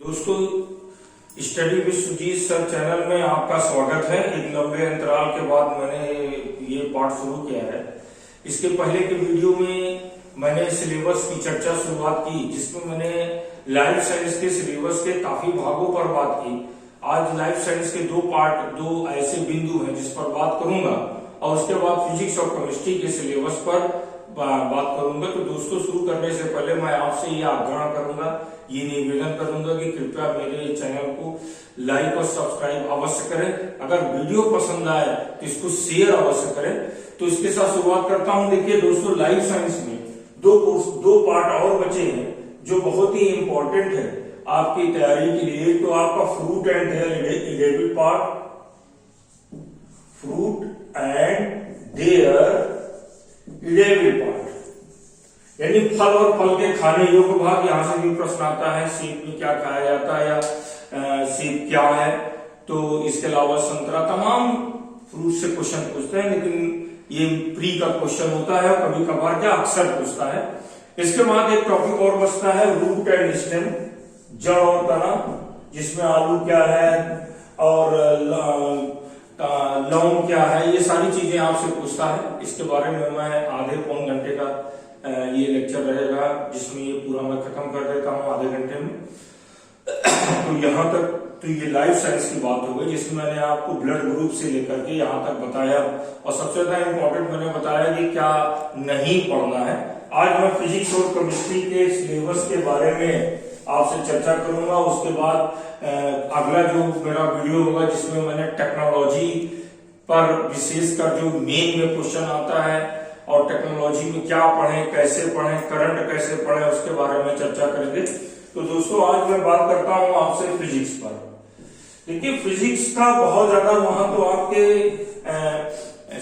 दोस्तों, study with Sujeet sir channel में आपका स्वागत है। एक लंबे अंतराल के बाद मैंने ये पाठ शुरू किया है। इसके पहले के वीडियो में मैंने सिलेबस की चर्चा शुरुआत की, जिसमें मैंने लाइफ साइंस के सिलेबस के काफी भागों पर बात की। आज लाइफ साइंस के दो ऐसे बिंदु हैं जिस पर बात करूंगा, और उसके बाद फिजिक्स और केमिस्ट्री के सिलेबस पर बात करूंगा। तो दोस्तों, शुरू करने से पहले मैं आपसे ये आग्रह करूंगा, ये निवेदन करूंगा कि कृपया मेरे चैनल को लाइक और सब्सक्राइब अवश्य करें। अगर वीडियो पसंद आए तो इसको शेयर अवश्य करें। तो इसके साथ शुरुआत करता हूं। देखिए दोस्तों, लाइफ साइंस में दो पार्ट और बचे हैं जो बहुत ही इंपॉर्टेंट है आपकी तैयारी के लिए। तो आपका fruit and their part, fruit and their edible part, यानी फल और फल के खाने योग्य भाग। यहां से भी प्रश्न आता है, सेब में क्या खाया जाता है या सेब क्या है। तो इसके अलावा संतरा, तमाम फ्रूट से क्वेश्चन पूछते हैं, लेकिन ये प्री का क्वेश्चन होता है और कभी कभार क्या अक्सर पूछता है। इसके बाद एक टॉपिक और बचता है, रूट एंड स्टेम, जड़ और तना, जिसमें आलू क्या है और लौंग क्या है, ये सारी चीजें आपसे पूछता है। इसके बारे में मैं आधे पौन घंटे का ये लेक्चर रहेगा, जिसमें ये पूरा मैं खत्म कर देता हूँ आधे घंटे में। तो यहाँ तक तो ये लाइफ साइंस की बात हो गई, जिसमें मैंने आपको ब्लड ग्रुप से लेकर के यहाँ तक बताया, और सबसे ज्यादा इंपॉर्टेंट मैंने बताया कि क्या नहीं पढ़ना है। आज मैं फिजिक्स और केमिस्ट्री के सिलेबस के बारे में आपसे चर्चा करूंगा। उसके बाद अगला जो मेरा वीडियो होगा, जिसमें मैंने टेक्नोलॉजी पर विशेषकर जो मेन में क्वेश्चन आता है, और टेक्नोलॉजी में क्या पढ़ें, कैसे पढ़ें, करंट कैसे पढ़ें, उसके बारे में चर्चा करेंगे। तो दोस्तों, आज मैं बात करता हूं आपसे फिजिक्स पर। देखिए, फिजिक्स का बहुत ज्यादा वहां तो आपके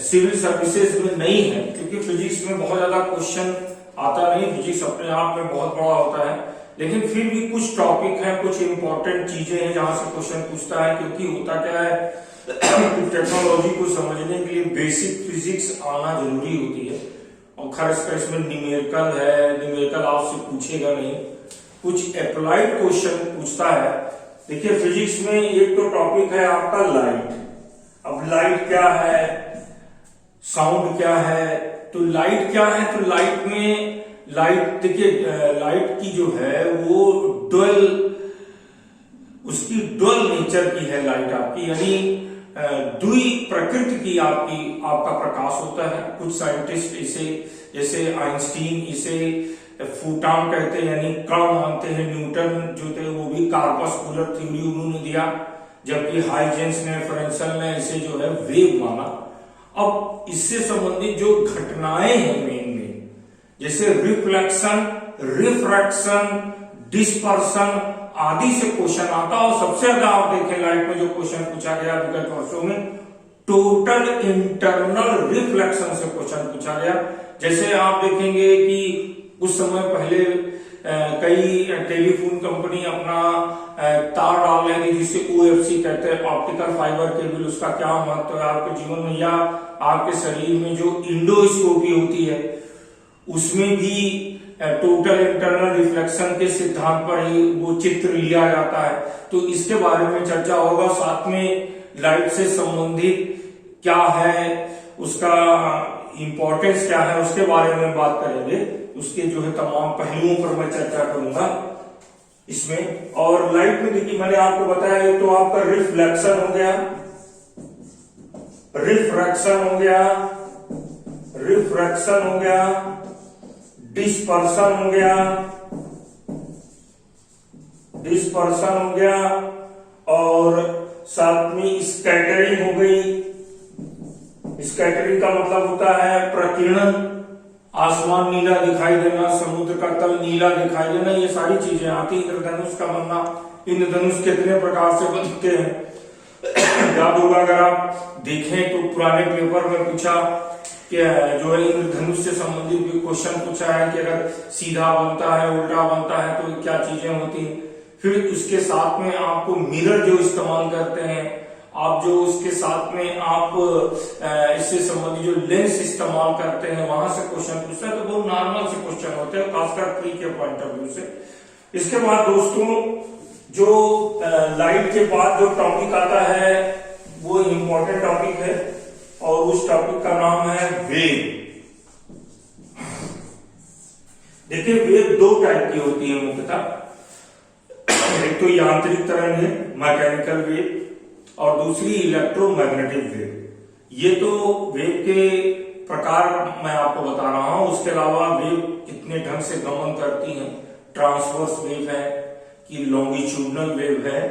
सिविल सर्विसेज में नहीं है, क्योंकि फिजिक्स में बहुत ज्यादा क्वेश्चन आता नहीं। फिजिक्स अपने आप में बहुत बड़ा होता है, लेकिन फिर भी कुछ टॉपिक है, कुछ इंपॉर्टेंट चीजें हैं जहां से क्वेश्चन पूछता है। क्योंकि होता क्या है, टेक्नोलॉजी को समझने के लिए बेसिक फिजिक्स आना जरूरी होती है। और खासकर इसमें न्यूमेरिकल है, न्यूमेरिकल आपसे पूछेगा नहीं, कुछ अप्लाइड क्वेश्चन पूछता है। देखिए, फिजिक्स में एक तो टॉपिक है आपका लाइट। अब लाइट क्या है, साउंड क्या है। तो लाइट क्या है, तो लाइट में देखिए, लाइट की जो है वो उसकी ड्युअल नेचर की है लाइट आपकी, यानी द्वि प्रकृति की आपका प्रकाश होता है। कुछ साइंटिस्ट इसे, जैसे आइंस्टीन, इसे फोटॉन कहते हैं, यानी कण मानते हैं। न्यूटन जो थे वो भी कार्पस्कुलर थ्योरी उन्होंने दिया, जबकि हाइजेंस ने, फ्रेंसल ने इसे जो है वेव माना। अब इससे संबंधित जो घटनाएं हैं मेन, जैसे रिफ्लेक्शन, रिफ्रैक्शन, डिस्पर्सन आदि से क्वेश्चन आता है। और सबसे ज्यादा आप देखें लाइट में जो क्वेश्चन पूछा गया विगत वर्षों में, टोटल इंटरनल रिफ्लेक्शन से क्वेश्चन पूछा गया। जैसे आप देखेंगे कि कुछ समय पहले कई टेलीफोन कंपनी अपना तार डाल रही थी, जिसे OFC कहते हैं, ऑप्टिकल फाइबर केबल। उसका क्या महत्व है आपके जीवन में, या आपके शरीर में जो इंडोस्कोपी होती है, उसमें भी टोटल इंटरनल रिफ्लेक्शन के सिद्धांत पर ही वो चित्र लिया जाता है। तो इसके बारे में चर्चा होगा। साथ में लाइट से संबंधित क्या है, उसका इंपॉर्टेंस क्या है, उसके बारे में बात करेंगे। उसके जो है तमाम पहलुओं पर मैं चर्चा करूंगा इसमें। और लाइट में देखिए, मैंने आपको बताया, तो आपका रिफ्लेक्शन हो गया, रिफ्रैक्शन हो गया, रिफ्रैक्शन हो गया, डिस्पर्सन हो गया, डिस्पर्सन हो गया, और साथ में स्कैटरिंग हो गई। स्कैटरिंग का मतलब होता है प्रकीर्णन, आसमान नीला दिखाई देना, समुद्र का तल नीला दिखाई देना, ये सारी चीजें आती। इंद्रधनुष का बनना, इंद्रधनुष कितने प्रकार से बनते हैं याद होगा, अगर आप देखें तो पुराने पेपर में पूछा कि जो है इंद्रधनुष से संबंधित भी क्वेश्चन पूछा है कि अगर सीधा बनता है, उल्टा बनता है, तो क्या चीजें होती हैं। फिर उसके साथ में आपको मिरर जो इस्तेमाल करते हैं आप, जो उसके साथ में आप इससे संबंधित जो लेंस इस्तेमाल करते हैं, वहां से क्वेश्चन पूछता है। तो बहुत नॉर्मल से क्वेश्चन होते हैं, खासकर प्री के पॉइंट ऑफ व्यू से। इसके बाद दोस्तों जो लाइट के बाद जो टॉपिक आता है वो इंपॉर्टेंट टॉपिक है और उस टॉपिक का नाम है वेव। देखिए वेव दो टाइप की होती है मुख्यतः, एक तो यांत्रिक तरंग है मैकेनिकल वेव और दूसरी इलेक्ट्रोमैग्नेटिक वेव। ये तो वेव के प्रकार मैं आपको बता रहा हूं, उसके अलावा वेव कितने ढंग से गमन करती हैं, ट्रांसवर्स वेव है कि लॉन्गिट्यूडनल वेव है,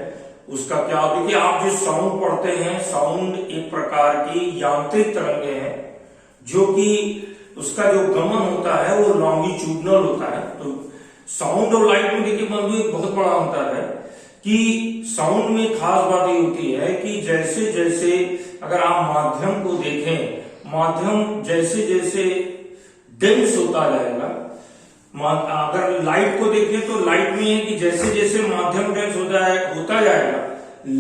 उसका क्या। देखिए आप जो साउंड पढ़ते हैं, साउंड एक प्रकार की यांत्रिक तरंगे हैं जो कि उसका जो गमन होता है वो लॉन्गिट्यूडनल होता है। तो साउंड और लाइट में देखिए बंधु एक बहुत बड़ा अंतर है कि साउंड में खास बात ये होती है कि जैसे जैसे अगर आप माध्यम को देखें, माध्यम जैसे जैसे डेंस होता जाएगा, अगर लाइट को देखें तो लाइट में है कि जैसे जैसे माध्यम डेंस होता जाएगा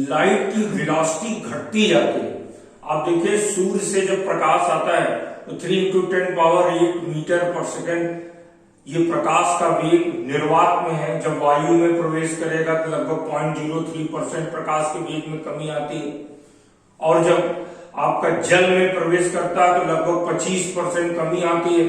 लाइट की वेलोसिटी घटती जाती है। आप देखिए सूर्य से जब प्रकाश आता है तो 3 × 10⁸ मीटर पर सेकेंड ये प्रकाश का वेग निर्वात में है। जब वायु में प्रवेश करेगा तो लगभग 0.03% प्रकाश के वेग में कमी आती है और जब आपका जल में प्रवेश करता है तो लगभग 25% कमी आती है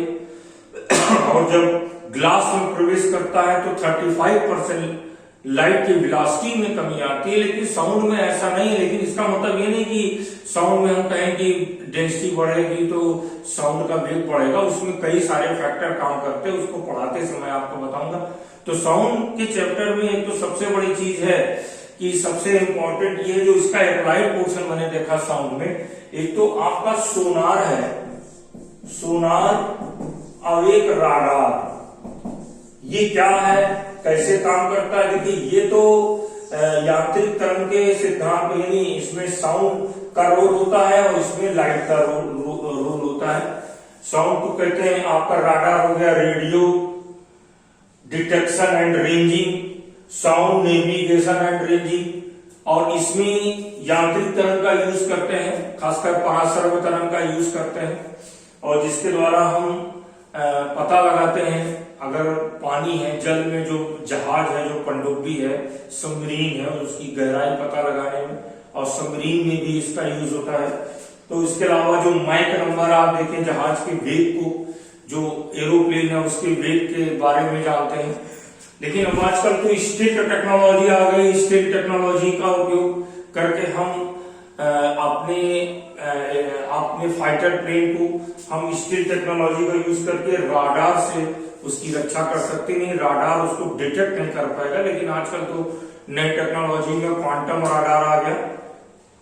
और जब ग्लास में प्रवेश करता है तो 35% लाइट की वेलोसिटी में कमी आती है। लेकिन साउंड में ऐसा नहीं है। लेकिन इसका मतलब ये नहीं कि साउंड में हम कहें कि डेंसिटी बढ़ेगी तो साउंड का वेग बढ़ेगा, उसमें कई सारे फैक्टर काम करते हैं, उसको पढ़ाते समय आपको बताऊंगा। तो साउंड के चैप्टर में एक तो सबसे बड़ी चीज है कि सबसे इंपॉर्टेंट ये जो इसका अप्लाइड पोर्शन मैंने देखा साउंड में, एक तो आपका सोनार है, सोनार और एक राडार। ये क्या है, कैसे काम करता है? देखिए ये तो यांत्रिक तरंग के सिद्धांत, यानी इसमें साउंड का रोल होता है और इसमें लाइट का रोल होता है। साउंड को कहते हैं आपका राडार हो गया, radio detection and ranging, sound navigation and ranging, और इसमें यांत्रिक तरंग का यूज करते हैं, खासकर परासर्व तरंग का यूज करते हैं और जिसके द्वारा हम पता लगाते हैं अगर पानी है, जल में जो जहाज है, जो पनडुब्बी है, सबमरीन है, उसकी गहराई पता लगाने में, और सबमरीन में भी इसका यूज होता है। तो इसके अलावा जो मैक नंबर आप देखें, जहाज के वेग को, जो एरोप्लेन है उसके वेग के बारे में जानते हैं। लेकिन अब आजकल तो स्टिल्ट टेक्नोलॉजी आ गई, स्टिल्ट टेक्नोलॉजी का उपयोग करके हम अपने फाइटर प्लेन को हम स्टिल्ट टेक्नोलॉजी का यूज करके राडार से उसकी रक्षा कर सकते नहीं, राडार उसको डिटेक्ट नहीं कर पाएगा। लेकिन आजकल तो नई टेक्नोलॉजी में क्वांटम राडार आ गया।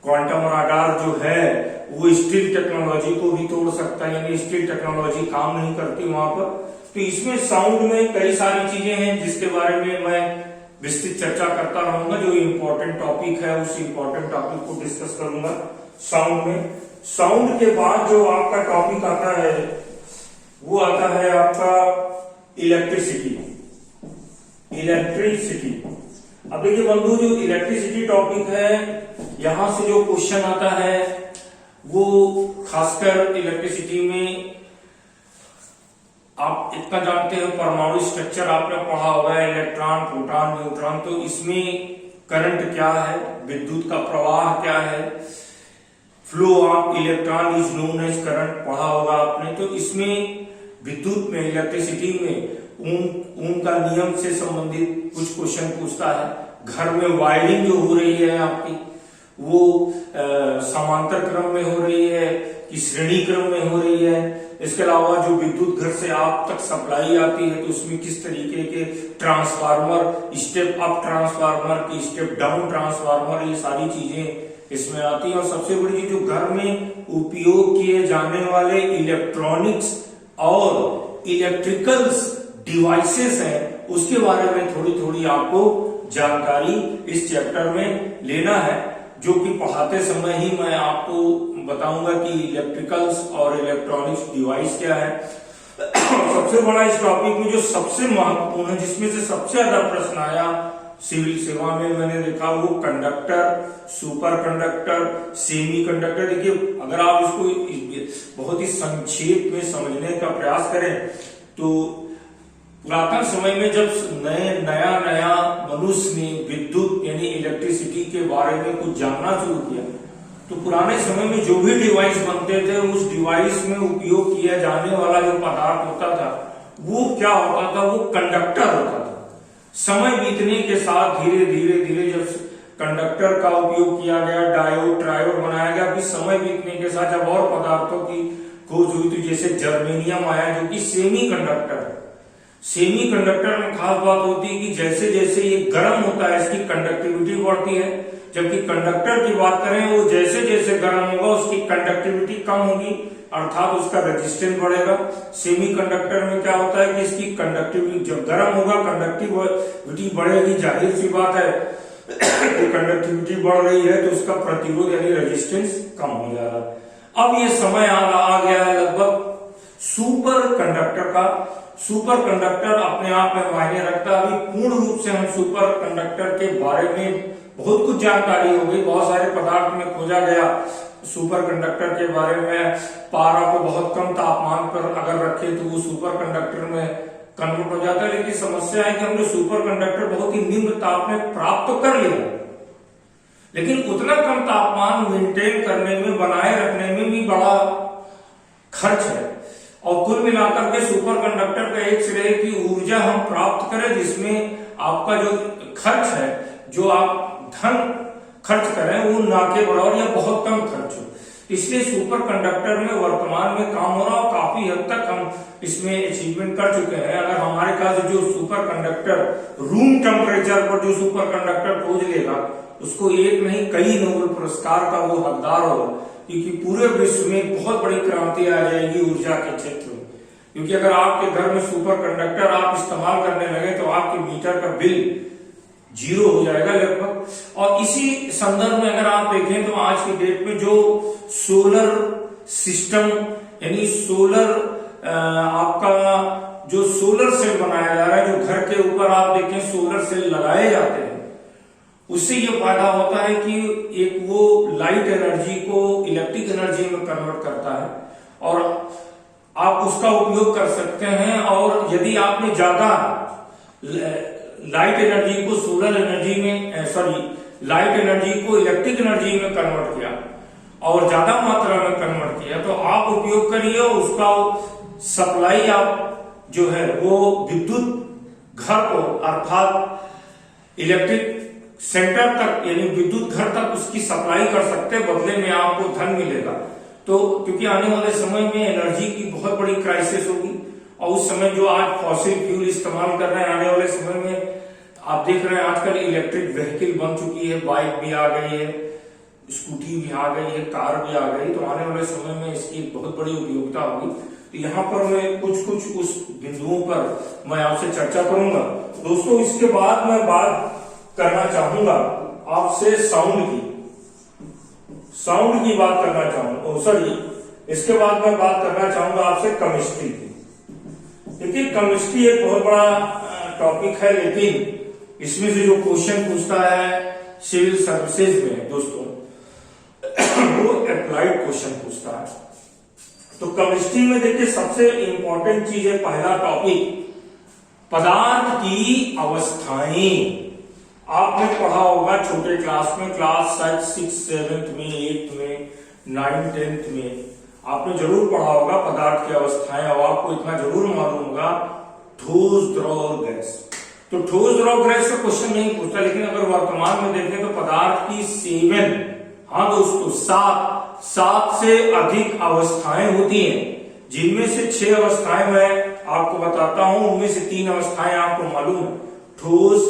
क्वांटम राडार जो है वो स्टिल टेक्नोलॉजी को भी तोड़ सकता है, यानी स्टिल टेक्नोलॉजी काम नहीं करती वहां पर। तो इसमें साउंड में कई सारी चीजें हैं जिसके बारे में मैं विस्तृत चर्चा करता रहूंगा। जो इम्पोर्टेंट टॉपिक है उस इम्पोर्टेंट टॉपिक को डिस्कस करूंगा साउंड में। साउंड के बाद जो आपका टॉपिक आता है वो आता है आपका इलेक्ट्रिसिटी। इलेक्ट्रिसिटी, अब देखिए बंधु, जो इलेक्ट्रिसिटी टॉपिक है, यहां से जो क्वेश्चन आता है वो खासकर इलेक्ट्रिसिटी में आप इतना जानते हो, परमाणु स्ट्रक्चर आपने पढ़ा होगा, इलेक्ट्रॉन, प्रोटॉन, न्यूट्रॉन। तो इसमें करंट क्या है, विद्युत का प्रवाह क्या है, flow of electron is known as current पढ़ा होगा आपने। तो इसमें विद्युत में, इलेक्ट्रिसिटी में ओम का नियम से संबंधित कुछ क्वेश्चन पूछता है। घर में वायरिंग जो हो रही है आपकी, वो समांतर क्रम में हो रही है कि श्रेणी क्रम में हो रही है। इसके अलावा जो विद्युत घर से आप तक सप्लाई आती है तो उसमें किस तरीके के ट्रांसफार्मर, स्टेप अप ट्रांसफार्मर की स्टेप डाउन ट्रांसफार्मर, ये सारी चीजें इसमें आती है। और सबसे बड़ी चीज, जो घर में उपयोग किए जाने वाले इलेक्ट्रॉनिक्स और इलेक्ट्रिकल्स डिवाइसेस हैं, उसके बारे में थोड़ी थोड़ी आपको जानकारी इस चैप्टर में लेना है, जो कि पढ़ाते समय ही मैं आपको बताऊंगा कि इलेक्ट्रिकल्स और इलेक्ट्रॉनिक्स डिवाइस क्या है। सबसे बड़ा इस टॉपिक में जो सबसे महत्वपूर्ण है, जिसमें से सबसे ज्यादा प्रश्न आया सिविल सेवा में मैंने देखा, वो conductor, super conductor, semi conductor. देखिए अगर आप इसको बहुत ही संक्षेप में समझने का प्रयास करें तो पुरातन समय में जब नया नया मनुष्य ने विद्युत यानी इलेक्ट्रिसिटी के बारे में कुछ जानना शुरू किया, तो पुराने समय में जो भी डिवाइस बनते थे उस डिवाइस में उपयोग किया जाने वाला जो पदार्थ होता था वो क्या होता था, वो कंडक्टर होता था। समय बीतने के साथ धीरे धीरे धीरे जब कंडक्टर का उपयोग किया गया, डायोड ट्रायोड बनाया गया, फिर समय बीतने के साथ जब और पदार्थों की खोज हुई तो जैसे जर्मेनियम आया जो कि सेमी कंडक्टर है। सेमी कंडक्टर में खास बात होती है कि जैसे जैसे ये गर्म होता है इसकी कंडक्टिविटी बढ़ती है, जबकि कंडक्टर की बात करें वो जैसे जैसे गर्म होगा उसकी कंडक्टिविटी कम होगी, अर्थात उसका रेजिस्टेंस बढ़ेगा। सेमी कंडक्टर में क्या होता है कि इसकी कंडक्टिविटी जब गर्म होगा कंडक्टिविटी बढ़ेगी, जाहिर सी बात है तो कंडक्टिविटी बढ़ रही है तो उसका प्रतिरोध यानी रेजिस्टेंस कम हो जाएगा। अब ये समय आ गया है लगभग सुपर कंडक्टर का। सुपर कंडक्टर अपने आप में मायने रखता है। अभी पूर्ण रूप से हम सुपर कंडक्टर के बारे में बहुत कुछ जानकारी हो गई, बहुत सारे पदार्थ में खोजा गया सुपर कंडक्टर के बारे में। पारा को बहुत कम तापमान पर अगर रखे तो वो सुपर कंडक्टर में कन्वर्ट हो जाता है, लेकिन समस्या है कि हमने सुपर कंडक्टर बहुत ही निम्न ताप में प्राप्त तो कर लिया, लेकिन उतना कम तापमान मेंटेन करने में, बनाए रखने में भी बड़ा खर्च है। और कुल मिलाकर के सुपर कंडक्टर का एक श्रेय की ऊर्जा हम प्राप्त करें जिसमें आपका जो खर्च है, जो आप धन खर्च करें वो ना के बराबर या बहुत कम खर्च हो। इसलिए सुपर कंडक्टर में वर्तमान में काम हो रहा और काफी हद तक हम इसमें अचीवमेंट कर चुके हैं। अगर हमारे पास जो सुपर कंडक्टर रूम टेम्परेचर पर जो सुपर कंडक्टर खोज लेगा उसको एक नहीं कई नोबेल पुरस्कार का वो हकदार होगा, क्योंकि पूरे विश्व में बहुत बड़ी क्रांति आ जाएगी ऊर्जा के क्षेत्र में। क्योंकि अगर आपके घर में सुपर कंडक्टर आप इस्तेमाल करने लगे तो आपके मीटर का बिल 0 हो जाएगा लगभग। और इसी संदर्भ में अगर आप देखें तो आज की डेट में जो सोलर सिस्टम यानी सोलर आपका जो सोलर सेल बनाया जा रहा है, जो घर के ऊपर आप देखें सोलर सेल लगाए जाते हैं, उससे ये फायदा होता है कि एक वो लाइट एनर्जी को इलेक्ट्रिक एनर्जी में कन्वर्ट करता है और आप उसका उपयोग कर सकते हैं। और यदि आपने ज्यादा लाइट एनर्जी को सोलर एनर्जी में लाइट एनर्जी को इलेक्ट्रिक एनर्जी में कन्वर्ट किया और ज्यादा मात्रा में कन्वर्ट किया तो आप उपयोग करिए, उसका सप्लाई आप जो है वो विद्युत घर को अर्थात इलेक्ट्रिक सेंटर तक यानी विद्युत घर तक उसकी सप्लाई कर सकते हैं, बदले में आपको धन मिलेगा। तो क्योंकि आने वाले समय में एनर्जी की बहुत बड़ी क्राइसिस होगी और उस समय जो आज फॉसिल फ्यूल इस्तेमाल कर रहे हैं, आने वाले समय में आप देख रहे हैं आजकल इलेक्ट्रिक व्हीकल बन चुकी है, बाइक भी आ गई है, स्कूटी भी आ गई है, कार भी आ गई, तो आने वाले समय में इसकी बहुत बड़ी उपयोगिता होगी। तो यहाँ पर मैं कुछ उस बिंदुओं पर मैं आपसे चर्चा करूंगा। दोस्तों इसके बाद मैं बात करना चाहूंगा आपसे साउंड की बात करना चाहूंगा। इसके बाद मैं बात करना चाहूंगा आपसे केमिस्ट्री की। देखिए केमिस्ट्री एक बहुत बड़ा टॉपिक है, लेकिन इसमें से जो क्वेश्चन पूछता है सिविल सर्विसेज में दोस्तों वो अप्लाइड क्वेश्चन पूछता है। तो केमिस्ट्री में देखिए सबसे इंपॉर्टेंट चीज है, पहला टॉपिक पदार्थ की अवस्थाएं। आपने पढ़ा होगा छोटे क्लास में, क्लास 6, 7 में, 8 में, 9, 10 में आपने जरूर पढ़ा होगा पदार्थ की अवस्थाएं। और आपको इतना जरूर मालूम होगा ठोस, द्रव और गैस। तो ठोस, द्रव, गैस का क्वेश्चन नहीं पूछता, लेकिन अगर वर्तमान में देखें तो पदार्थ की 7, हाँ दोस्तों 7 से अधिक अवस्थाएं होती हैं, जिनमें से 6 अवस्थाएं मैं आपको बताता हूं, उनमें से 3 अवस्थाएं आपको मालूम है, ठोस,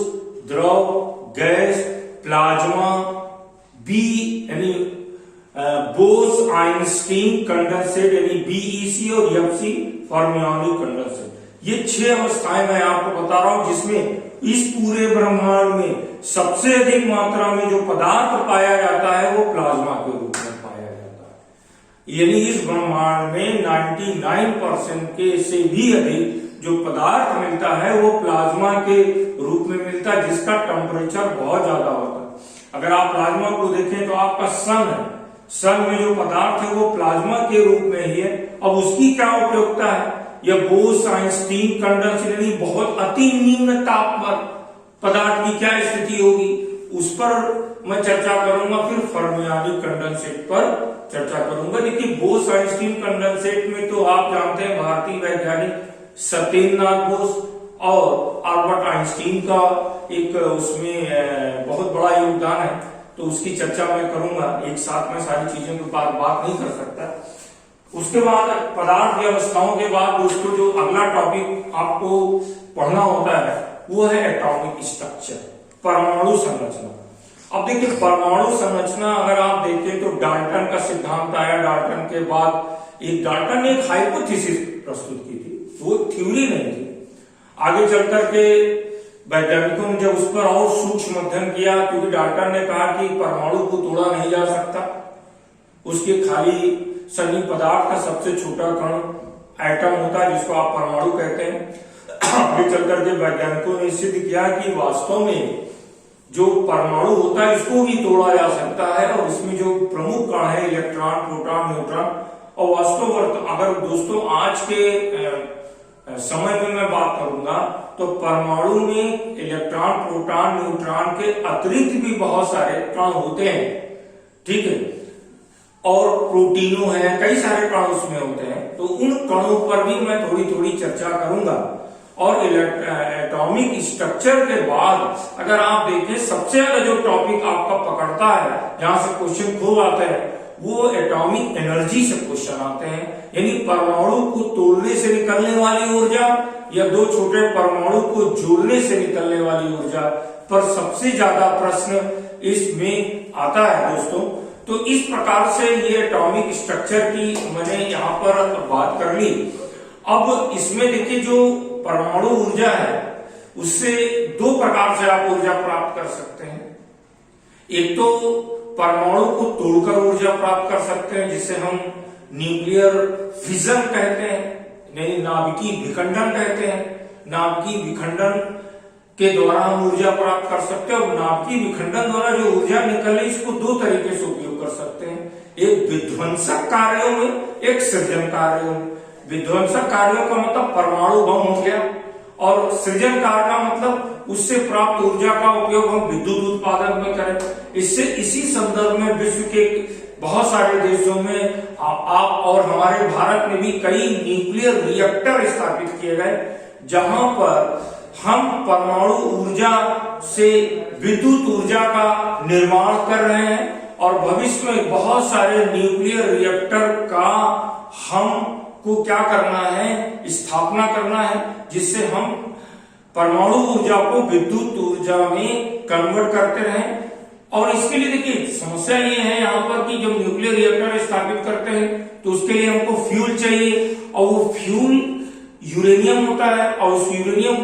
द्रव, गैस, प्लाज्मा, बी यानी बोस आइंस्टीन कंडेंसेट यानी बीईसी और एफसी फर्मियानी कंडेंसेट। ये 6 अवस्थाएं मैं आपको बता रहा हूं, जिसमें इस पूरे ब्रह्मांड में सबसे अधिक मात्रा में जो पदार्थ पाया जाता है वो प्लाज्मा के रूप में पाया जाता है। यानी इस ब्रह्मांड में 99% के से भी अधिक जो पदार्थ मिलता है वो प्लाज्मा के रूप में मिलता है, जिसका टेम्परेचर बहुत ज्यादा होता है। अगर आप प्लाज्मा को देखें तो आपका सन है, सन में जो पदार्थ है वो प्लाज्मा के रूप में ही है। अब उसकी क्या उपयोगिता है या बोस-आइंस्टीन कंडेंसेशन, यानी बहुत अति निम्न ताप पर पदार्थ की क्या स्थिति होगी, उस पर मैं चर्चा करूंगा। फिर फर्मियानिक कंडेंसेट पर चर्चा करूंगा। देखिए बोस-आइंस्टीन कंडेंसेट में तो आप जानते हैं भारतीय वैज्ञानिक सत्येंद्रनाथ बोस और अल्बर्ट आइंस्टीन का एक उसमें बहुत बड़ा योगदान है, तो उसकी चर्चा मैं करूंगा। एक साथ में सारी चीजों के ऊपर बात नहीं कर सकता। उसके बाद पदार्थ व्यवस्थाओं के बाद दोस्तों जो अगला टॉपिक आपको पढ़ना होता है वो है एटॉमिक स्ट्रक्चर, परमाणु संरचना। अब देखिए परमाणु संरचना अगर आप देखें तो डाल्टन का सिद्धांत आया। डाल्टन के बाद एक डाल्टन ने एक हाइपोथेसिस प्रस्तुत की थी, वो थ्योरी नहीं थी। आगे चल करके वैज्ञानिकों ने जब उस पर और सूक्ष्म अध्ययन किया, क्योंकि डाल्टन ने कहा कि परमाणु को तोड़ा नहीं जा सकता, उसके खाली सभी पदार्थ का सबसे छोटा कण एटम होता है जिसको आप परमाणु कहते हैं। आगे चल करके वैज्ञानिकों ने सिद्ध किया कि वास्तव में जो परमाणु होता है इसको भी तोड़ा जा सकता है, और इसमें जो प्रमुख कण है इलेक्ट्रॉन, प्रोटॉन, न्यूट्रॉन। और वास्तव अगर दोस्तों आज के समय में मैं बात करूंगा तो परमाणु में इलेक्ट्रॉन, प्रोटॉन, न्यूट्रॉन के अतिरिक्त भी बहुत सारे कण होते हैं, ठीक है, और प्रोटीनों है, कई सारे कण उसमें होते हैं। तो उन कणों पर भी मैं थोड़ी थोड़ी चर्चा करूंगा। और एटॉमिक स्ट्रक्चर के बाद अगर आप देखें सबसे ज्यादा जो टॉपिक आपका पकड़ता है, जहां से क्वेश्चन खूब आते हैं, वो एटॉमिक एनर्जी से क्वेश्चन आते हैं, यानी परमाणु को तोड़ने से निकलने वाली ऊर्जा या दो छोटे परमाणु को जोड़ने से निकलने वाली ऊर्जा पर सबसे ज्यादा प्रश्न इसमें आता है दोस्तों। तो इस प्रकार से ये एटॉमिक स्ट्रक्चर की मैंने यहाँ पर बात कर ली। अब इसमें देखिए जो परमाणु ऊर्जा है उससे दो प्रकार से आप ऊर्जा प्राप्त कर सकते हैं। एक तो परमाणु को तोड़कर ऊर्जा प्राप्त कर सकते हैं जिसे हम न्यूक्लियर फिजन कहते हैं, यानी नाभिकीय विखंडन कहते हैं। नाभिकीय विखंडन के द्वारा हम ऊर्जा प्राप्त कर सकते हैं। और नाभिकीय विखंडन द्वारा जो ऊर्जा निकले इसको दो तरीके से उपयोग कर सकते हैं, एक विध्वंसक कार्यों में, एक सृजन कार्यों में। विध्वंसक कार्यों का मतलब परमाणु बम हो गया, और सृजन कार्य का मतलब उससे प्राप्त ऊर्जा का उपयोग हम विद्युत उत्पादन में करें। इससे इसी संदर्भ में विश्व के बहुत सारे देशों में आप और हमारे भारत में भी कई न्यूक्लियर रिएक्टर स्थापित किए गए, जहां पर हम परमाणु ऊर्जा से विद्युत ऊर्जा का निर्माण कर रहे हैं। और भविष्य में बहुत सारे न्यूक्लियर रिएक्टर का हमको क्या करना है, स्थापना करना है, जिससे हम परमाणु ऊर्जा को विद्युत ऊर्जा में कन्वर्ट करते रहें। और इसके लिए देखिए समस्या ये है यहाँ पर कि जब न्यूक्लियर रिएक्टर स्थापित करते हैं तो उसके लिए हमको फ्यूल चाहिए, और वो फ्यूल यूरेनियम होता है, और उस यूरेनियम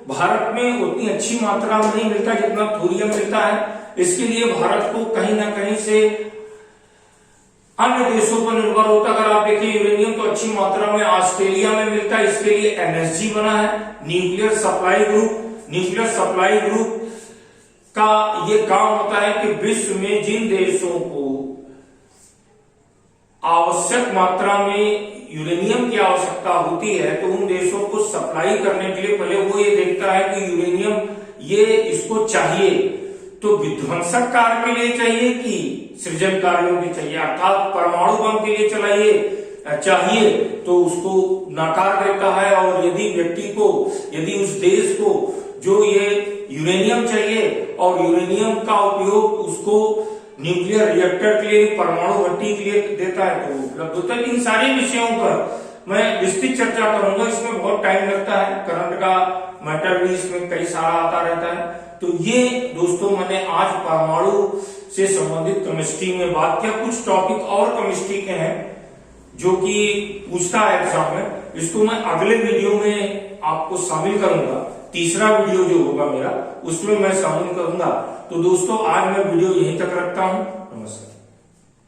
भारत में उतनी अच्छी मात्रा में नहीं मिलता जितना थोरियम मिलता है। इसके लिए भारत को कहीं ना कहीं से अन्य देशों पर निर्भर होता। अगर आप देखिए यूरेनियम तो अच्छी मात्रा में ऑस्ट्रेलिया में मिलता है, इसके लिए एनएसजी बना है, nuclear supply group. Nuclear supply group का ये काम होता है कि विश्व में जिन देशों को आवश्यक मात्रा में यूरेनियम की आवश्यकता होती है तो उन देशों को सप्लाई करने के लिए पहले वो ये देखता है कि यूरेनियम ये इसको चाहिए तो विध्वंसक कार्य के लिए चाहिए कि सृजन कार्यों के चाहिए, अर्थात परमाणु बम के लिए चाहिए तो उसको नकार देता है। और यदि उस देश को जो ये यूरेनियम चाहिए और यूरेनियम का उपयोग उसको न्यूक्लियर रिएक्टर के लिए, परमाणु भट्टी के लिए देता है तो उपलब्ध होता है। इन सारे विषयों पर मैं विस्तृत चर्चा करूंगा, इसमें बहुत टाइम लगता है, करंट का मैटर भी इसमें कई सारा आता रहता है। तो ये दोस्तों मैंने आज परमाणु से संबंधित केमिस्ट्री में बात किया। कुछ टॉपिक और केमिस्ट्री के हैं जो कि पूछता है एग्जाम में, इसको मैं अगले वीडियो में आपको शामिल करूंगा। तीसरा वीडियो जो होगा मेरा उसमें मैं शामिल करूंगा। तो दोस्तों आज मैं वीडियो यहीं तक रखता हूं। नमस्कार।